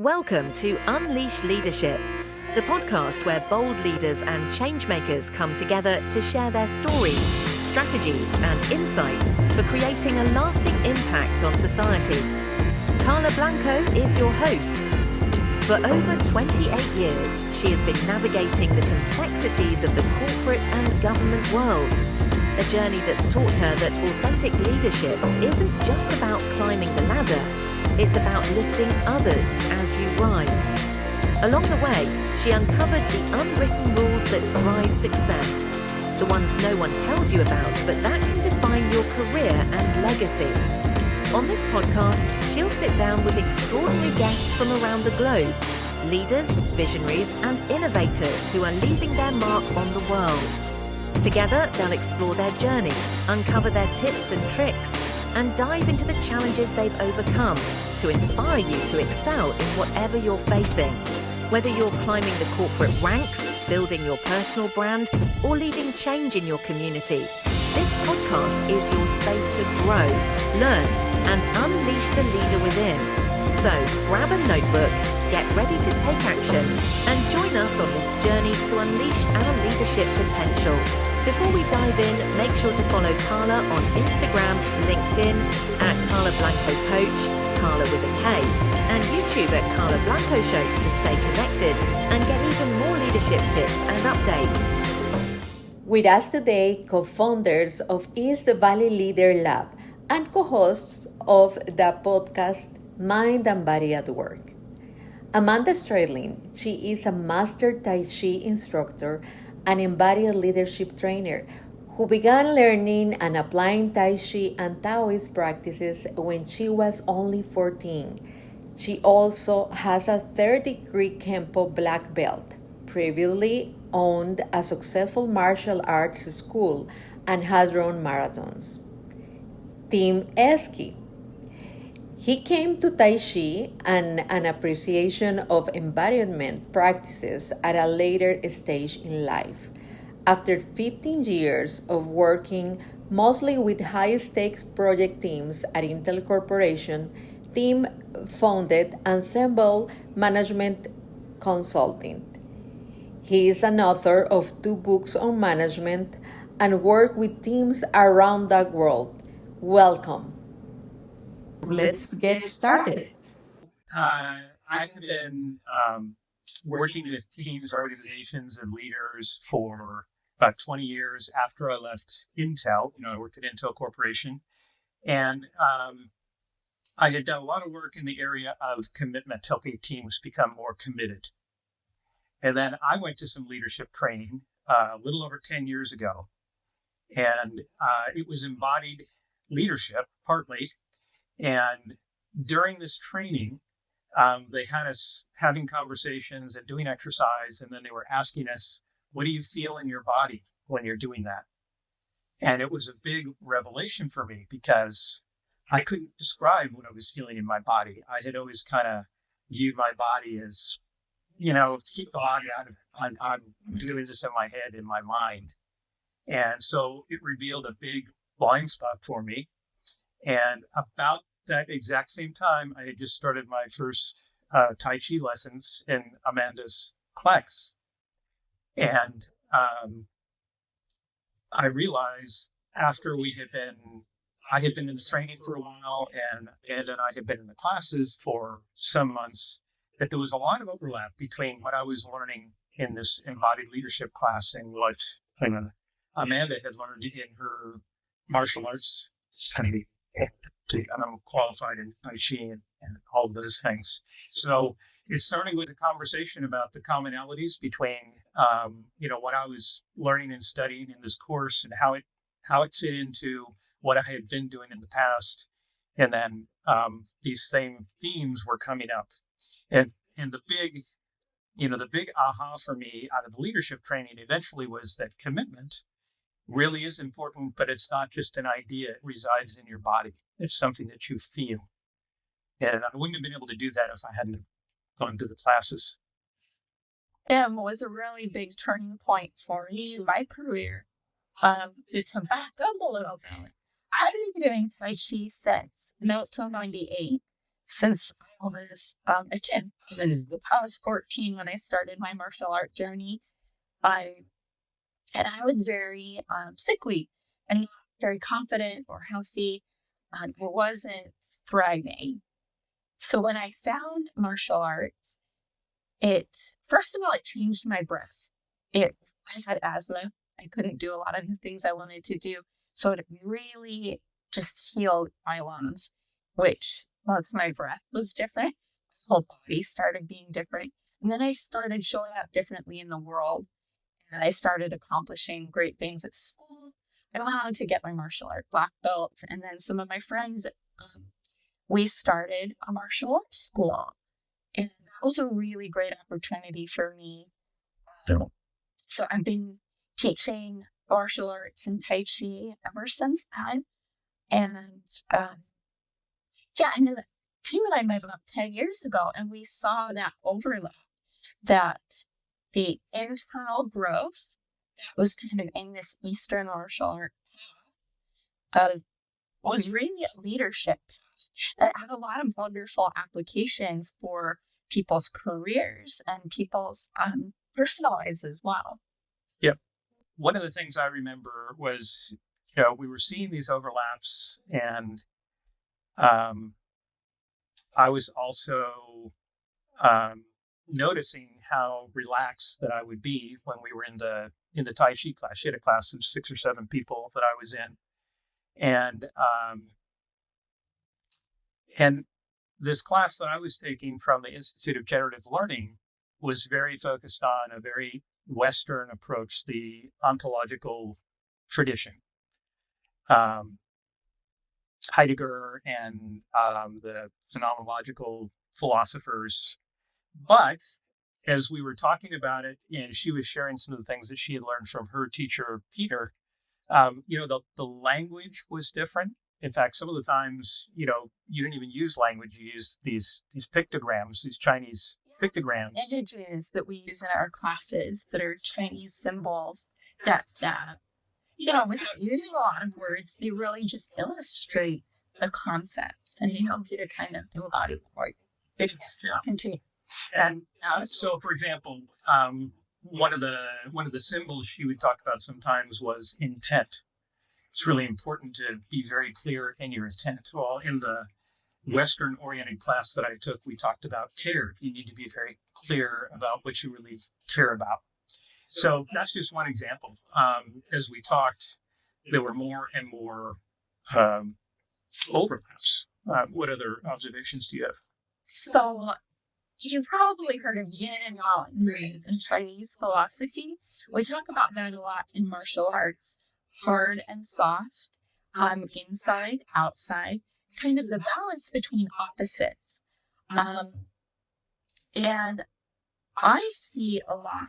Welcome to Unleash Leadership, the podcast where bold leaders and changemakers come together to share their stories, strategies, and insights for creating a lasting impact on society. Karla is your host. For over 28 years, she has been navigating the complexities of the corporate and government worlds, a journey that's taught her that authentic leadership isn't just about climbing the ladder. It's about lifting others as you rise. Along the way, she uncovered the unwritten rules that drive success, the ones no one tells you about, but that can define your career and legacy. On this podcast, she'll sit down with extraordinary guests from around the globe, leaders, visionaries, and innovators who are leaving their mark on the world. Together, they'll explore their journeys, uncover their tips and tricks, and dive into the challenges they've overcome to inspire you to excel in whatever you're facing. Whether you're climbing the corporate ranks, building your personal brand, or leading change in your community, this podcast is your space to grow, learn, and unleash the leader within. So grab a notebook, get ready to take action, and join us on this journey to unleash our leadership potential. Before we dive in, make sure to follow Karla on Instagram, LinkedIn, at Karla Blanco Coach, Karla with a K, and YouTube at Karla Blanco Show to stay connected and get even more leadership tips and updates. With us today, co-founders of East Valley Leader Lab and co-hosts of the podcast Mind and Body at Work. Amanda Stradling, she is a Master Tai Chi instructor and embodied leadership trainer who began learning and applying Tai Chi and Taoist practices when she was only 14. She also has a third-degree kenpo black belt, previously owned a successful martial arts school, and has run marathons. Timm J. He came to Tai Chi and an appreciation of embodiment practices at a later stage in life. After 15 years of working mostly with high-stakes project teams at Intel Corporation, Timm founded Ensemble Management Consulting. He is an author of 2 books on management and worked with teams around the world. Welcome. Let's get started. I've been working with teams, organizations, and leaders for about 20 years after I left Intel. I worked at Intel Corporation, and I had done a lot of work in the area of commitment, helping teams become more committed. And then I went to some leadership training a little over 10 years ago, and it was embodied leadership, partly. And during this training, they had us having conversations and doing exercise, and then they were asking us, what do you feel in your body when you're doing that? And it was a big revelation for me because I couldn't describe what I was feeling in my body. I had always kind of viewed my body as, keep the body out of it. I'm doing this in my head, in my mind. And so it revealed a big blind spot for me. And about that exact same time, I had just started my first Tai Chi lessons in Amanda's class. And I realized after I had been in the training for a while, and I had been in the classes for some months, that there was a lot of overlap between what I was learning in this embodied leadership class and what Amanda had learned in her martial arts study. I'm qualified in Tai Chi and all of those things. So it's starting with a conversation about the commonalities between, what I was learning and studying in this course and how it fit into what I had been doing in the past. And then these same themes were coming up. And the big aha for me out of the leadership training eventually was that commitment really is important, but it's not just an idea. It resides in your body. It's something that you feel. And I wouldn't have been able to do that if I hadn't gone to the classes. Timm was a really big turning point for me in my career. To back up a little bit, I've been doing Tai Chi since 1998, since I was a Timm. I was 14 when I started my martial art journey. And I was very sickly and very confident or healthy, wasn't thriving. So when I found martial arts, first of all, it changed my breath. I had asthma. I couldn't do a lot of the things I wanted to do. So it really just healed my lungs, which once my breath was different, my whole body started being different. And then I started showing up differently in the world. And I started accomplishing great things at school. I went on to get my martial art black belt. And then some of my friends, we started a martial arts school. And that was a really great opportunity for me. So I've been teaching martial arts and Tai Chi ever since then. And and then Timm and I met about 10 years ago, and we saw that overlap, that the internal growth that was kind of in this Eastern martial art path was really a leadership path that had a lot of wonderful applications for people's careers and people's personal lives as well. Yep. One of the things I remember was, we were seeing these overlaps, and I was also noticing how relaxed that I would be when we were in the Tai Chi class. She had a class of 6 or 7 people that I was in, and this class that I was taking from the Institute of Generative Learning was very focused on a very Western approach, the ontological tradition. Heidegger and the phenomenological philosophers. But as we were talking about it, and she was sharing some of the things that she had learned from her teacher, Peter, the language was different. In fact, some of the times, you didn't even use language. You used these pictograms, these Chinese pictograms. Images that we use in our classes that are Chinese symbols that, without using a lot of words, they really just illustrate the concepts and they help you to kind of embody what they just continue. And so, for example, one of the symbols she would talk about sometimes was intent. It's really important to be very clear in your intent. Well, in the Western-oriented class that I took, we talked about care. You need to be very clear about what you really care about. So that's just one example. As we talked, there were more and more overlaps. What other observations do you have? So you've probably heard of yin and yang in Chinese philosophy. We talk about that a lot in martial arts. Hard and soft, inside, outside, kind of the balance between opposites. And I see I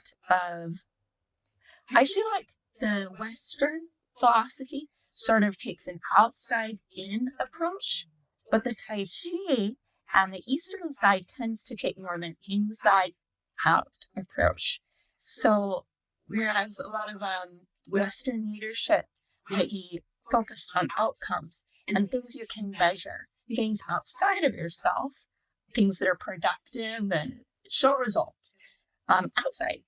feel like the Western philosophy sort of takes an outside-in approach, but the Tai Chi and the Eastern side tends to take more of an inside-out approach. So whereas a lot of Western leadership really focus on outcomes and things you can measure, things outside of yourself, things that are productive and show results outside.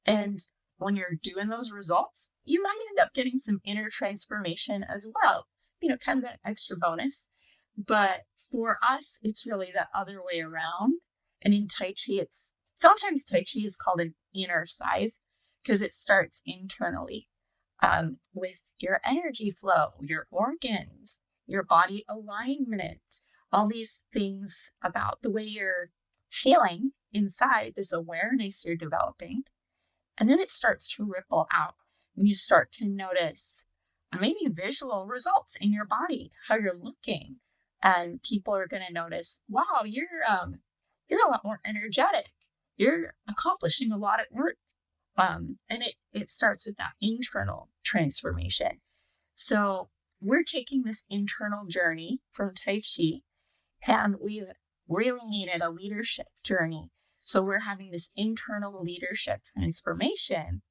And when you're doing those results, you might end up getting some inner transformation as well, kind of an extra bonus. But for us, it's really the other way around. And in Tai Chi, sometimes Tai Chi is called an inner size because it starts internally with your energy flow, your organs, your body alignment, all these things about the way you're feeling inside, this awareness you're developing. And then it starts to ripple out and you start to notice maybe visual results in your body, how you're looking. And people are going to notice, wow, you're a lot more energetic. You're accomplishing a lot at work. And it starts with that internal transformation. So we're taking this internal journey from Tai Chi, and we really needed a leadership journey. So we're having this internal leadership transformation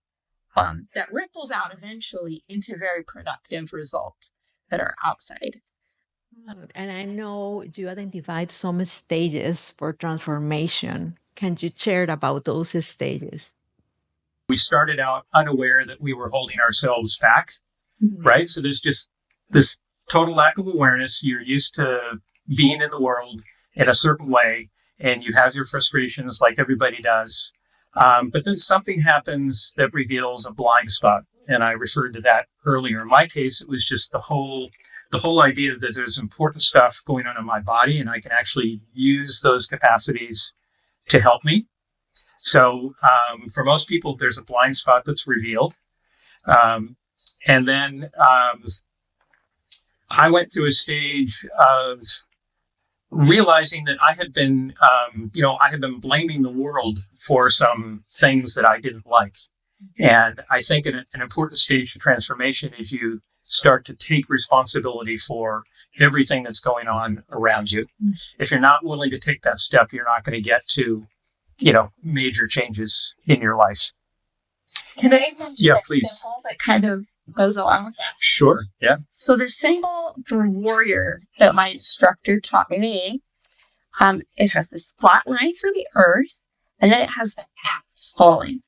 that ripples out eventually into very productive results that are outside. And I know you identified some stages for transformation. Can you share about those stages? We started out unaware that we were holding ourselves back, right? So there's just this total lack of awareness. You're used to being in the world in a certain way, and you have your frustrations like everybody does. But then something happens that reveals a blind spot. And I referred to that earlier. In my case, it was just the whole idea that there's important stuff going on in my body, and I can actually use those capacities to help me. So for most people, there's a blind spot that's revealed. And then I went through a stage of realizing that I had been blaming the world for some things that I didn't like. And I think an important stage of transformation is you start to take responsibility for everything that's going on around you. If you're not willing to take that step, you're not going to get to, major changes in your life. Can I mention Yeah, a please. symbol that kind of goes along with that? Sure. Yeah. So the symbol for warrior that my instructor taught me, it has this flat line for the earth, and then it has the axe falling.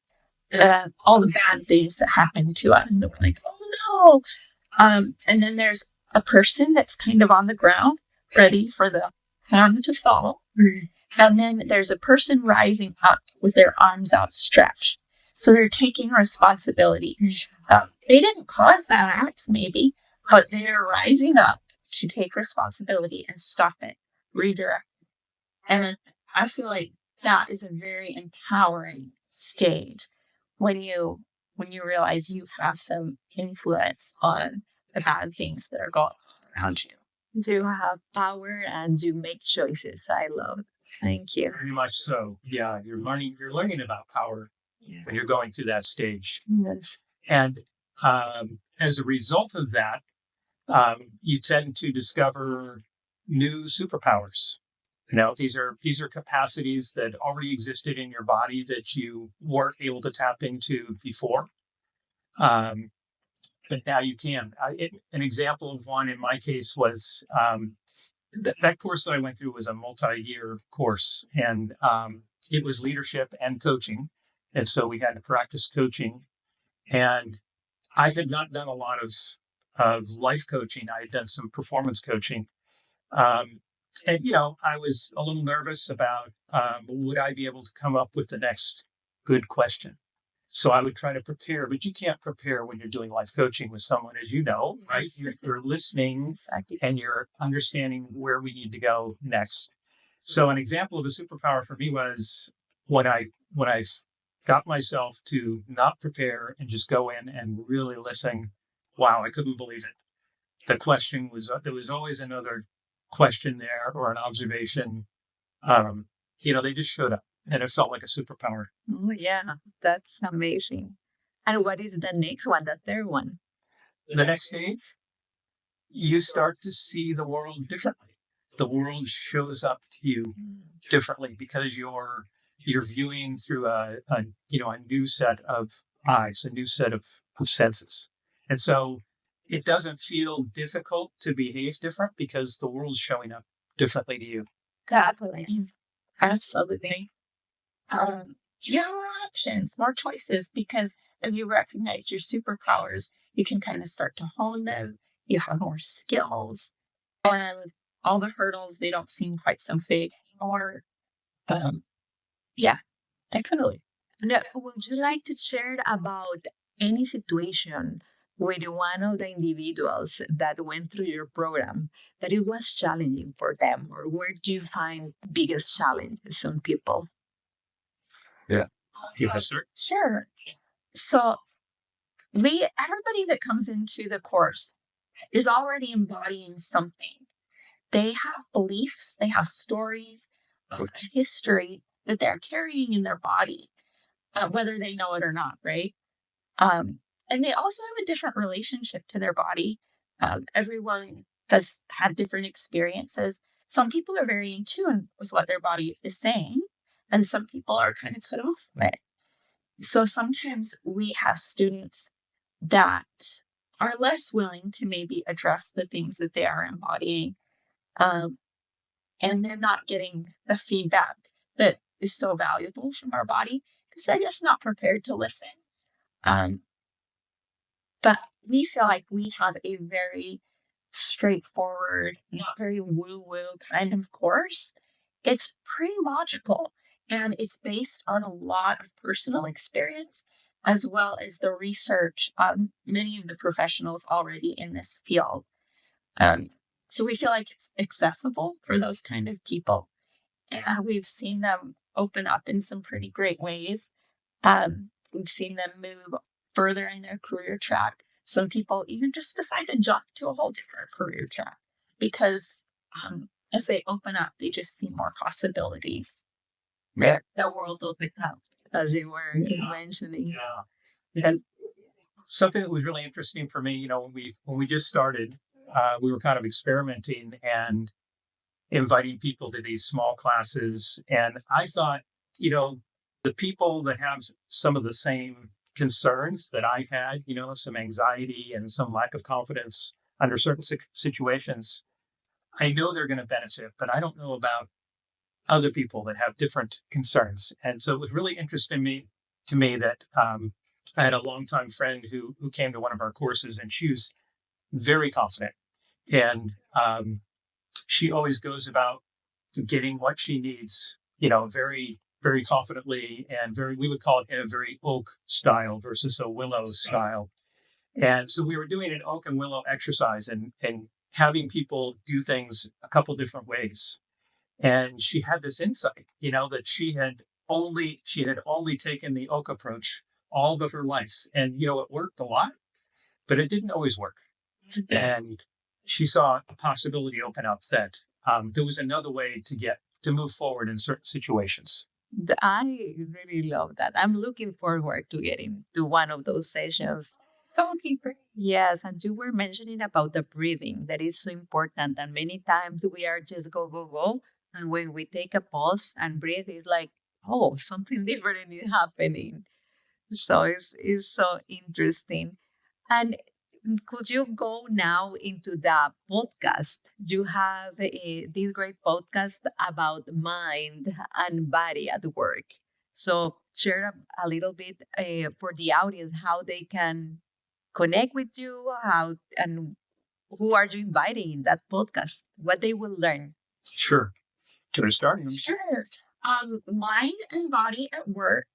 All the bad things that happen to us. And we're like, oh no. And then there's a person that's kind of on the ground, ready for the hand to fall. And then there's a person rising up with their arms outstretched. So they're taking responsibility. They didn't cause that axe, maybe, but they're rising up to take responsibility and stop it, redirect. And I feel like that is a very empowering stage when you realize you have some influence on the bad things that are going on around you. You have power and you make choices. I love it. Thank you. Very much so. Yeah, you're learning about power when you're going through that stage. Yes. And as a result of that, you tend to discover new superpowers. These are capacities that already existed in your body that you weren't able to tap into before. But now you can. An example of one in my case was that course that I went through was a multi-year course, and it was leadership and coaching. And so we had to practice coaching. And I had not done a lot of life coaching. I had done some performance coaching. And, I was a little nervous about would I be able to come up with the next good question? So I would try to prepare, but you can't prepare when you're doing life coaching with someone, as you know, right? Yes. You're listening Exactly. and you're understanding where we need to go next. So an example of a superpower for me was when I got myself to not prepare and just go in and really listen. Wow, I couldn't believe it. The question was, there was always another question there or an observation. They just showed up. And it felt like a superpower. Oh, yeah. That's amazing. And what is the next one, the third one? The next stage, you start to see the world differently. The world shows up to you differently because you're viewing through a new set of eyes, a new set of senses. And so it doesn't feel difficult to behave different because the world's showing up differently to you. Definitely. Absolutely. You have more options, more choices, because as you recognize your superpowers, you can kind of start to hone them. You have more skills, and all the hurdles, they don't seem quite so big anymore. Yeah, definitely. Now, would you like to share about any situation with one of the individuals that went through your program that it was challenging for them, or where do you find biggest challenges on people? Yeah. Yes, sir. Sure. So everybody that comes into the course is already embodying something. They have beliefs, they have stories, a history that they're carrying in their body, whether they know it or not, right? And they also have a different relationship to their body. Everyone has had different experiences. Some people are very in tune with what their body is saying, and some people are kind of put off of it. So sometimes we have students that are less willing to maybe address the things that they are embodying. and they're not getting the feedback that is so valuable from our body because they're just not prepared to listen. But we feel like we have a very straightforward, not very woo-woo kind of course. It's pretty logical, and it's based on a lot of personal experience as well as the research on many of the professionals already in this field. So we feel like it's accessible for those kind of people. And we've seen them open up in some pretty great ways. We've seen them move further in their career track. Some people even just decide to jump to a whole different career track because as they open up, they just see more possibilities. Yeah. The world opened up, as you were mentioning. Yeah. And something that was really interesting for me, when we just started, we were kind of experimenting and inviting people to these small classes. And I thought, the people that have some of the same concerns that I had, some anxiety and some lack of confidence under certain situations, I know they're going to benefit, but I don't know about other people that have different concerns. And so it was really interesting to me that I had a longtime friend who came to one of our courses, and she was very confident. And she always goes about getting what she needs, very, very confidently and we would call it in a very oak style versus a willow style. And so we were doing an oak and willow exercise and having people do things a couple different ways. And she had this insight, that she had only taken the oak approach all of her life. And, it worked a lot, but it didn't always work. And she saw a possibility open up that there was another way to move forward in certain situations. I really love that. I'm looking forward to getting to one of those sessions. So people. Yes, and you were mentioning about the breathing. That is so important. And many times we are just go, go, go. And when we take a pause and breathe, it's like, oh, something different is happening. So it's so interesting. And could you go now into the podcast? You have this great podcast about mind and body at work. So share a little bit for the audience how they can connect with you, how and who are you inviting in that podcast, what they will learn. Sure. Can I start? Sure. Mind and Body at Work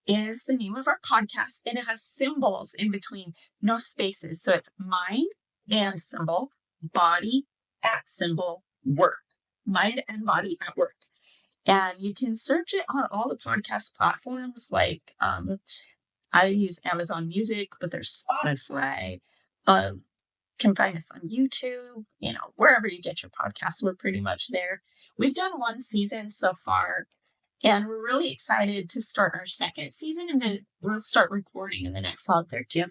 is the name of our podcast, and it has symbols in between, no spaces. So it's mind and symbol, body at symbol, work. Mind and Body at Work. And you can search it on all the podcast platforms. Like I use Amazon Music, but there's Spotify. Can find us on YouTube, wherever you get your podcasts, we're pretty much there. We've done one season so far, and we're really excited to start our second season, and then we'll start recording in the next month or two.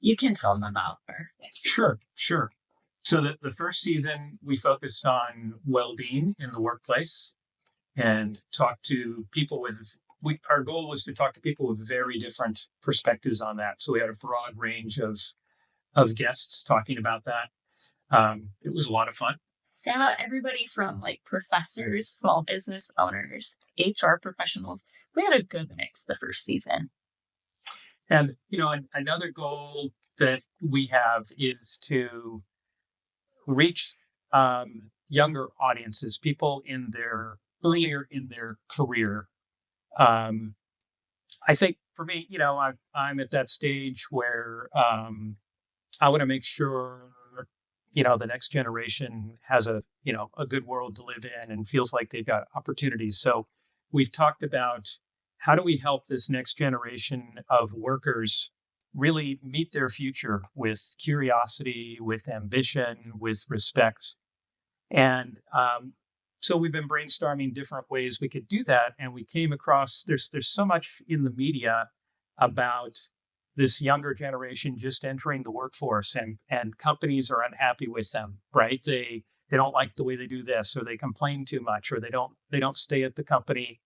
You can tell them about our next season. Sure. So the first season, we focused on well-being in the workplace and talked to people our goal was to talk to people with very different perspectives on that. So we had a broad range of guests talking about that. It was a lot of fun. So everybody from like professors, small business owners, HR professionals. We had a good mix the first season. And, another goal that we have is to reach younger audiences, people earlier in their career. I think for me, I'm at that stage where I want to make sure, the next generation has a good world to live in and feels like they've got opportunities. So we've talked about how do we help this next generation of workers really meet their future with curiosity, with ambition, with respect. And so we've been brainstorming different ways we could do that. And we came across, there's so much in the media about this younger generation just entering the workforce, and companies are unhappy with them, right? They don't like the way they do this, or they complain too much, or they don't stay at the company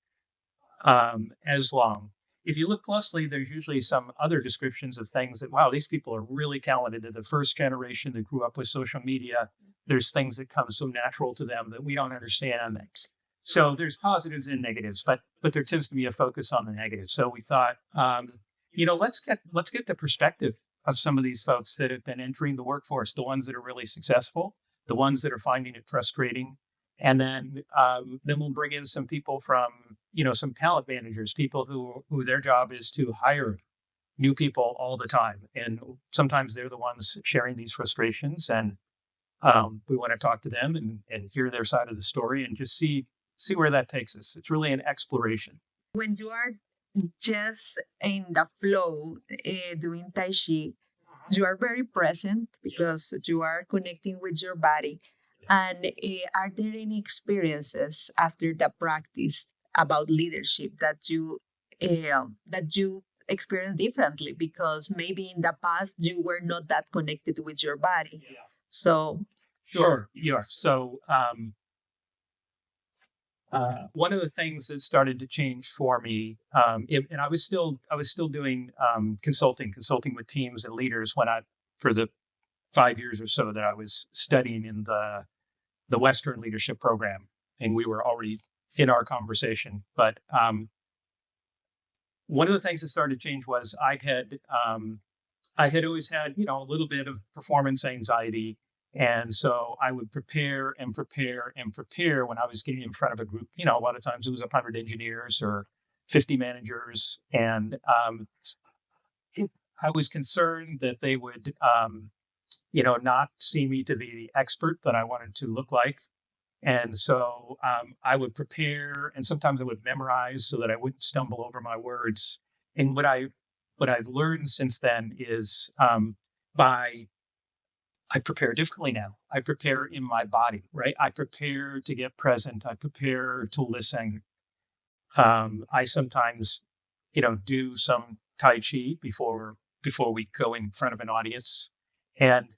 as long. if you look closely, there's usually some other descriptions of things that, wow, these people are really talented. They're the first generation that grew up with social media. There's things that come so natural to them that we don't understand. So there's positives and negatives, but there tends to be a focus on the negatives. So we thought, let's get the perspective of some of these folks that have been entering the workforce, the ones that are really successful, the ones that are finding it frustrating. And then we'll bring in some people from, some talent managers, people who their job is to hire new people all the time. And sometimes they're the ones sharing these frustrations. And we want to talk to them and hear their side of the story and just see where that takes us. It's really an exploration. When you are just in the flow doing Tai Chi, you are very present because you are connecting with your body. And are there any experiences after the practice about leadership that you experience differently? Because maybe in the past you were not that connected with your body. So sure, yeah. So one of the things that started to change for me, and I was still doing consulting with teams and leaders for the 5 years or so that I was studying in the Western leadership program, and we were already in our conversation. But one of the things that started to change was I had always had a little bit of performance anxiety. And so I would prepare and prepare and prepare when I was getting in front of a group. A lot of times it was 100 engineers or 50 managers. And I was concerned that they would, not see me to be the expert that I wanted to look like. And so I would prepare, and sometimes I would memorize so that I wouldn't stumble over my words. And what I've learned since then is I prepare differently now. I prepare in my body, right? I prepare to get present. I prepare to listen. I sometimes, do some Tai Chi before we go in front of an audience. And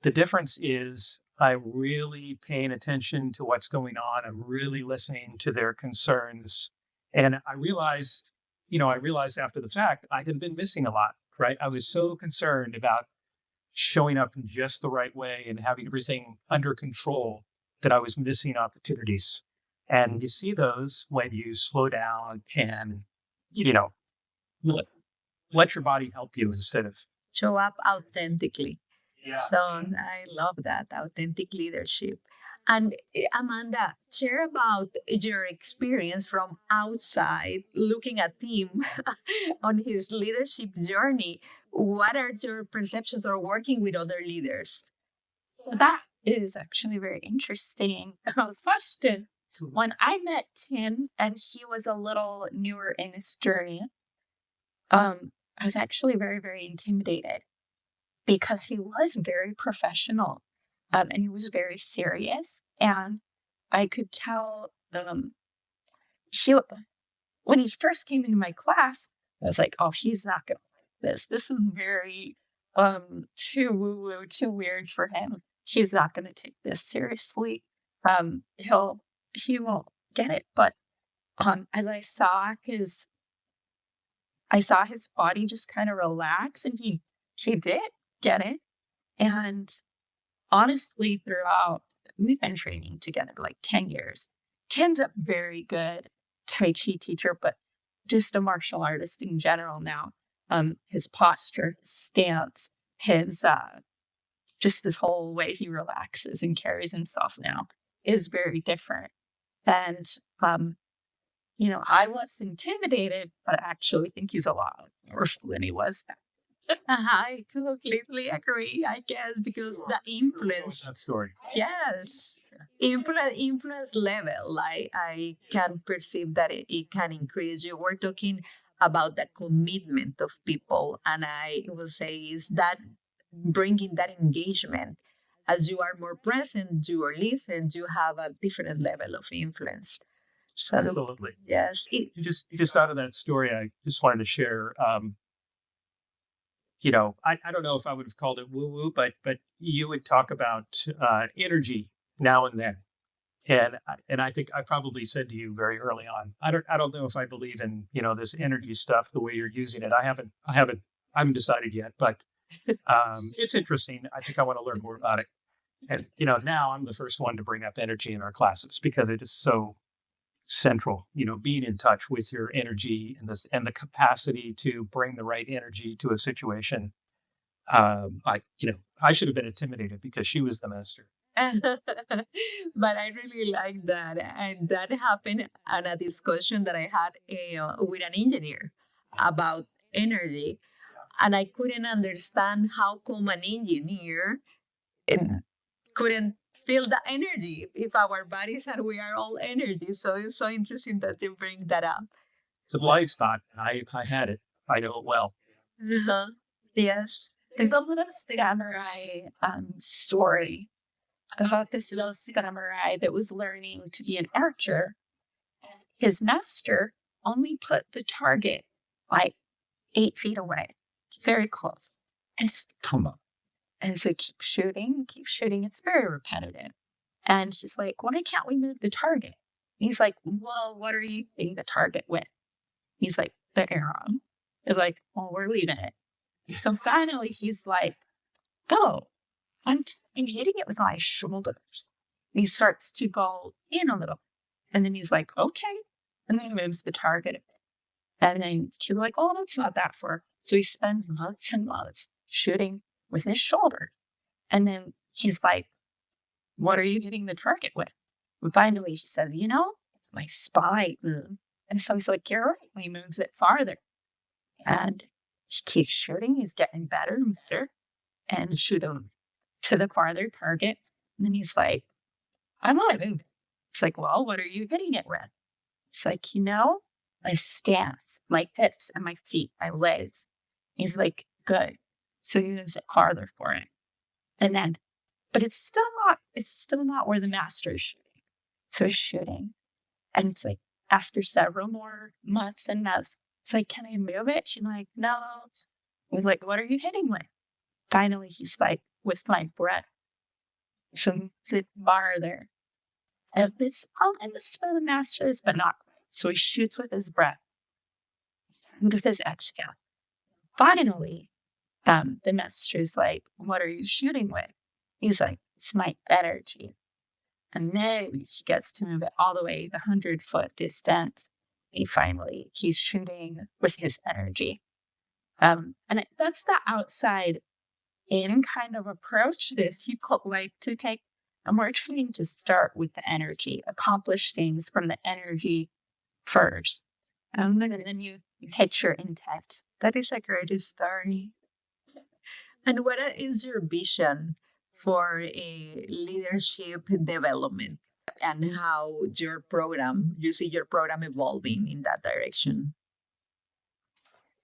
the difference is I'm really paying attention to what's going on. I'm really listening to their concerns. And I realized after the fact, I had been missing a lot, right? I was so concerned about showing up in just the right way and having everything under control that I was missing opportunities. And you see those when you slow down and, let your body help you instead of show up authentically. Yeah. So I love that authentic leadership. And Amanda, share about your experience from outside looking at Timm on his leadership journey. What are your perceptions or working with other leaders? That is actually very interesting. First, when I met Timm and he was a little newer in his journey, I was actually very, very intimidated because he was very professional. And he was very serious, and I could tell when he first came into my class, I was like, "Oh, he's not gonna like this. This is very too woo-woo, too weird for him. He's not gonna take this seriously. He won't get it." But as I saw his body just kind of relax, and he did get it, and honestly, throughout, we've been training together like 10 years. Timm's a very good Tai Chi teacher, but just a martial artist in general now. His posture, his stance, his just this whole way he relaxes and carries himself now is very different. And I was intimidated, but I actually think he's a lot more powerful than he was back. I completely agree, I guess, because the influence. that story. Yes. Influence level, I can perceive that it can increase. You were talking about the commitment of people, and I will say is that bringing that engagement. As you are more present, you are listened, you have a different level of influence. So, Absolutely. yes. You just out of that story, I just wanted to share. I don't know if I would have called it woo-woo, but you would talk about energy now and then. And I think I probably said to you very early on, I don't know if I believe in, this energy stuff the way you're using it. I haven't decided yet, but it's interesting. I think I want to learn more about it. And now I'm the first one to bring up energy in our classes because it is so central. Being in touch with your energy and the capacity to bring the right energy to a situation. I should have been intimidated because she was the master. But I really like that. And that happened on a discussion that I had with an engineer about energy. And I couldn't understand how come an engineer couldn't feel the energy if our bodies and we are all energy. So it's so interesting that you bring that up. It's a blind spot. I had it. I know it well. Uh-huh. Yes. There's a little samurai story about this little samurai that was learning to be an archer. His master only put the target like 8 feet away, very close. And it's come up. And so keep shooting. It's very repetitive. And she's like, why can't we move the target? And he's like, well, what are you hitting the target with? He's like, the arrow. He's like, well, we're leaving it. So finally he's like, oh, I'm hitting it with my shoulders. And he starts to go in a little. And then he's like, okay. And then he moves the target a bit. And then he's like, oh, that's not that far. So he spends months and months shooting with his shoulder. And then he's like, what are you hitting the target with? And finally he says, it's my spine. And so he's like, you're right. And he moves it farther. And he keeps shooting. He's getting better and better. And shooting to the farther target. And then he's like, I'm not moving. It's like, well, what are you hitting it with? It's like, my stance, my hips and my feet, my legs. He's like, good. So he moves it farther for it. And then, but it's still not where the master is shooting. So he's shooting. And it's like, after several more months and months, it's like, can I move it? She's like, no. He's like, what are you hitting with? Finally, he's like, with my breath. So he moves it farther. And it's almost where the master is, but not quite. So he shoots with his breath. With his exhale. Finally, the master's like, what are you shooting with? He's like, it's my energy. And then he gets to move it all the way the 100-foot distance. And finally, he's shooting with his energy. And that's the outside in kind of approach that people like to take. And we're trying to start with the energy, accomplish things from the energy first. And then you hit your intent. That is a great story. And what is your vision for a leadership development and how you see your program evolving in that direction?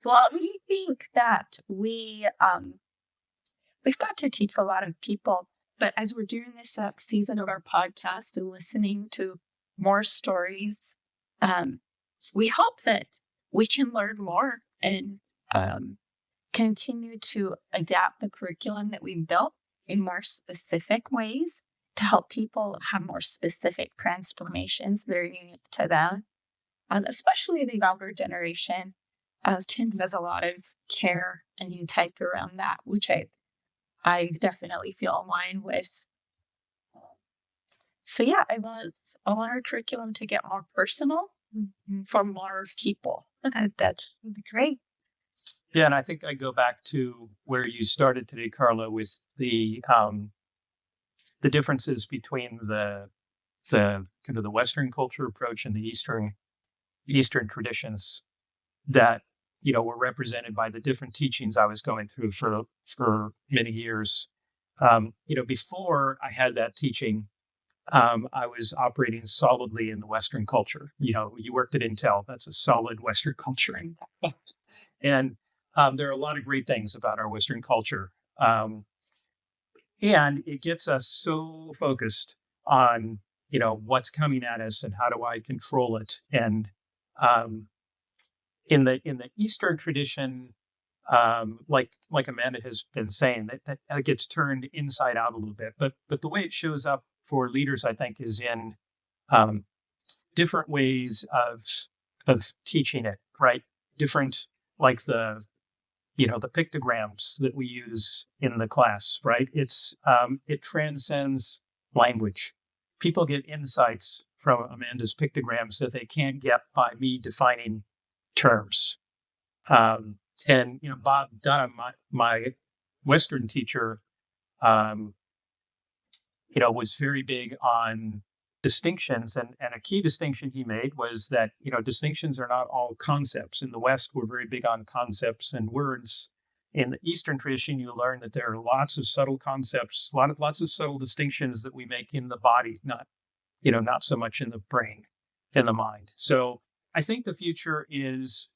Well, we think that we've got to teach a lot of people, but as we're doing this season of our podcast and listening to more stories, we hope that we can learn more and continue to adapt the curriculum that we've built in more specific ways to help people have more specific transformations that are unique to them, especially the younger generation. Timm has a lot of care and intent around that, which I definitely feel aligned with. So yeah, I want our curriculum to get more personal for more people. That's great. Yeah, and I think I go back to where you started today, Karla, with the differences between the kind of the Western culture approach and the Eastern traditions that were represented by the different teachings I was going through for many years. Before I had that teaching, I was operating solidly in the Western culture. You worked at Intel; that's a solid Western culture, and there are a lot of great things about our Western culture. And it gets us so focused on, what's coming at us and how do I control it. And in the Eastern tradition, like Amanda has been saying, that gets turned inside out a little bit. But the way it shows up for leaders, I think, is in different ways of teaching it, right? Different, like the pictograms that we use in the class, right? It transcends language. People get insights from Amanda's pictograms that they can't get by me defining terms. And Bob Dunham, my Western teacher, was very big on distinctions, and a key distinction he made was that distinctions are not all concepts. In the West, we're very big on concepts and words. In the Eastern tradition, you learn that there are lots of subtle concepts, lots of subtle distinctions that we make in the body, not so much in the brain, in the mind. So I think the future is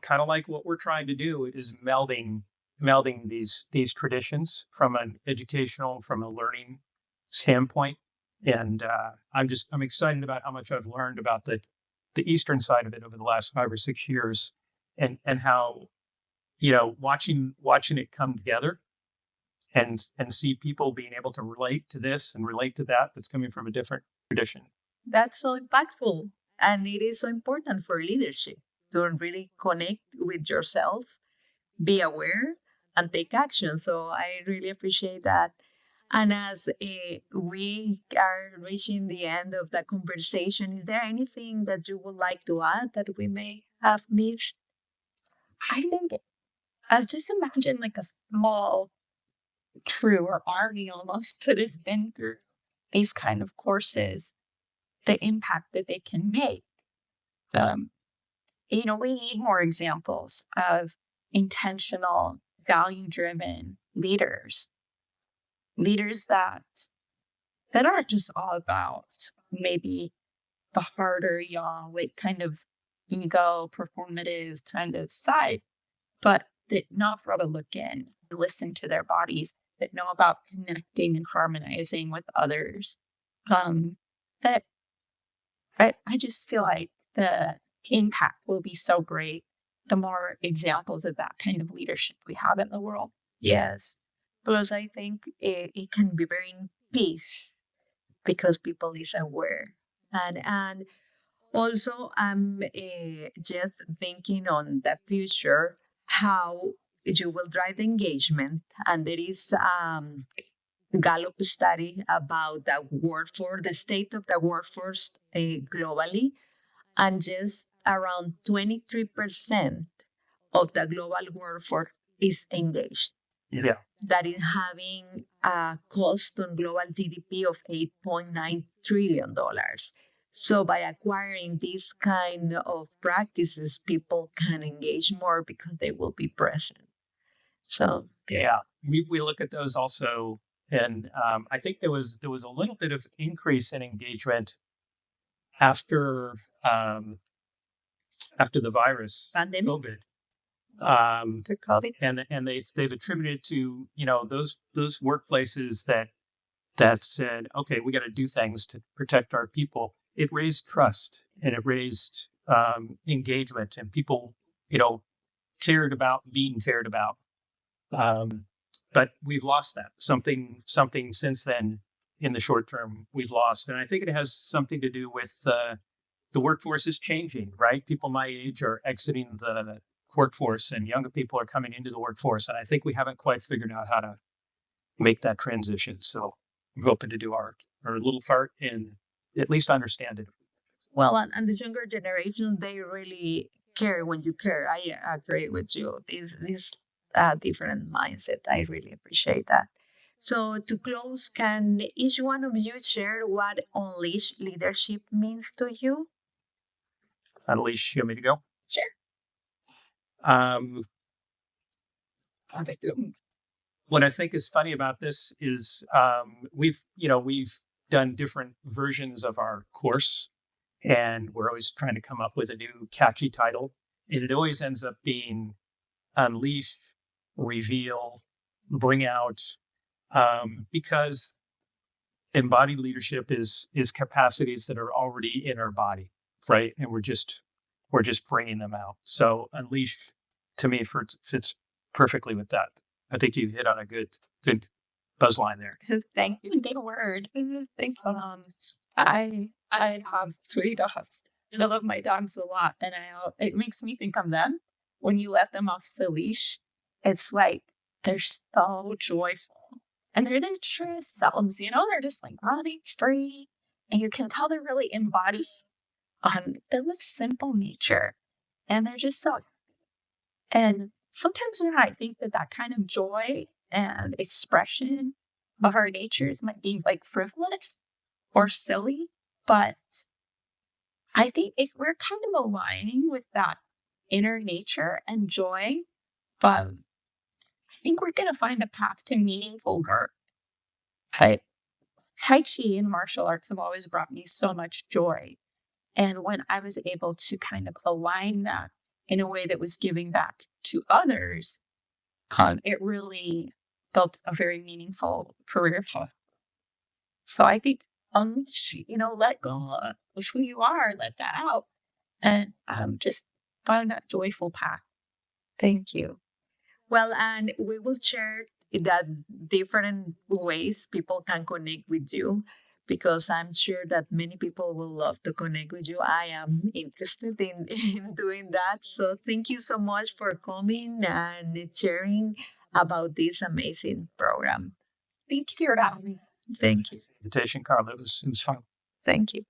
kind of like what we're trying to do, is melding these traditions from an educational, from a learning standpoint. And I'm excited about how much I've learned about the Eastern side of it over the last 5 or 6 years, and how watching it come together, and see people being able to relate to this and relate to that's coming from a different tradition. That's so impactful. And it is so important for leadership to really connect with yourself, be aware, and take action. So I really appreciate that. And as we are reaching the end of the conversation, is there anything that you would like to add that we may have missed? I think I've just imagined like a small crew or army almost that has been through these kind of courses, the impact that they can make. We need more examples of intentional, value-driven leaders that aren't just all about maybe the harder with kind of ego, performative kind of side, but that know how to look in, listen to their bodies, that know about connecting and harmonizing with others. That I just feel like the impact will be so great the more examples of that kind of leadership we have in the world. Yes, because I think it can be bring peace because people is aware, and also I'm just thinking on the future, how you will drive the engagement, and there is Gallup study about the workforce, the state of the workforce globally, and just around 23% of the global workforce is engaged. Yeah. That is having a cost on global GDP of $8.9 trillion. So by acquiring these kind of practices, people can engage more because they will be present. So yeah, we look at those also, and I think there was a little bit of increase in engagement after the virus, pandemic, COVID. to COVID, and they've attributed to those workplaces that said, okay, we got to do things to protect our people. It raised trust, and it raised engagement, and people cared about being cared about. But we've lost that something since then. In the short term, we've lost, and I think it has something to do with the workforce is changing. Right, people my age are exiting the workforce, and younger people are coming into the workforce, and I think we haven't quite figured out how to make that transition. So we're hoping to do our little part and at least understand it. Well, and the younger generation, they really care when you care. I agree with you. This different mindset. I really appreciate that. So to close, can each one of you share what unleashed leadership means to you? Unleash, you want me to go? Sure. What I think is funny about this is we've done different versions of our course, and we're always trying to come up with a new catchy title. And it always ends up being unleashed, reveal, bring out, because embodied leadership is capacities that are already in our body, right? And we're just bringing them out. So unleashed, to me, fits perfectly with that. I think you've hit on a good buzz line there. Thank you. Good word. Thank you. I I have 3 dogs. And I love my dogs a lot. And it makes me think of them. When you let them off the leash, it's like they're so joyful. And they're their truest selves, they're just like running free. And you can tell they're really embodied on their most simple nature. And they're just so, and sometimes I think that kind of joy and expression of our natures might be like frivolous or silly, but I think if we're kind of aligning with that inner nature and joy, but I think we're going to find a path to meaningful work. Tai Chi and martial arts have always brought me so much joy. And when I was able to kind of align that in a way that was giving back to others, it really built a very meaningful career path. So I think, let go of who you are, let that out, and just find that joyful path. Thank you. Well, and we will share that different ways people can connect with you, because I'm sure that many people will love to connect with you. I am interested in doing that. So thank you so much for coming and sharing about this amazing program. Thank you for having me. Thank you. Invitation, Karla. It was fun. Thank you.